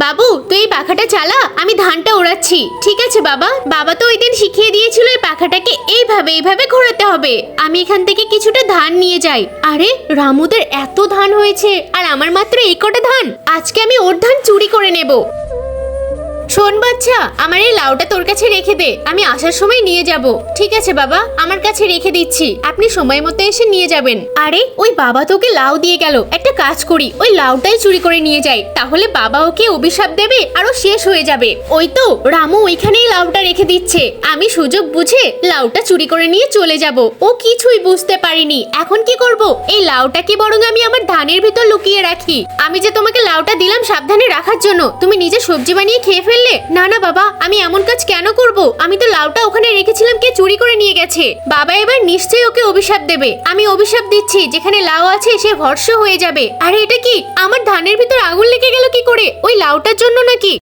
বাবু তুই এই পাখাটা চালা, আমি ধানটা ওড়াচ্ছি। ঠিক আছে বাবা। বাবা তো ওই দিন শিখিয়ে দিয়েছিল এই পাখাটাকে এইভাবে ঘোরাতে হবে। আমি এখান থেকে কিছুটা ধান নিয়ে যাই। আরে রামুদের এত ধান হয়েছে আর আমার মাত্র এই কটা ধান। আজকে আমি ওর ধান চুরি করে নেব। শোন বাচ্চা, আমার এই লাউটা তোর কাছে রেখে দে, আমি আসার সময় নিয়ে যাব। ঠিক আছে বাবা, আমার কাছে রেখে দিচ্ছি, আপনি সময় মতো এসে নিয়ে যাবেন। আরে ওই বাবা তোকে লাউ দিয়ে গেল, একটা কাজ করি ওই লাউটাই চুরি করে নিয়ে যাই, তাহলে বাবা ওকে অভিশাপ দেবে আরো শেষ হয়ে যাবে। ওই তো রামু ওইখানেই লাউটা রেখে দিচ্ছে, আমি সুযোগ বুঝে লাউটা চুরি করে নিয়ে চলে যাব। ও কিছুই বুঝতে পারিনি, এখন কি করব? এই লাউটাকে বরং আমি আমার ধানের ভিতর লুকিয়ে রাখি। আমি যে তোমাকে লাউটা দিলাম সাবধানে রাখার জন্য, তুমি নিজে সবজি বানিয়ে খেয়ে ফেললে। না না বাবা, আমি এমন কাজ কেন করব? আমি তো লাউটা ওখানে রেখেছিলাম, কে চুরি করে নিয়ে গেছে। বাবা এবার নিশ্চয়ই ওকে অভিশাপ দেবে। আমি অভিশাপ দিচ্ছি, যেখানে লাউ আছে সে ভস্ম হয়ে যাবে। আরে এটা কি? আমার ধানের ভিতর আগুন লেগে গেল কি করে? ওই লাউটার জন্য নাকি?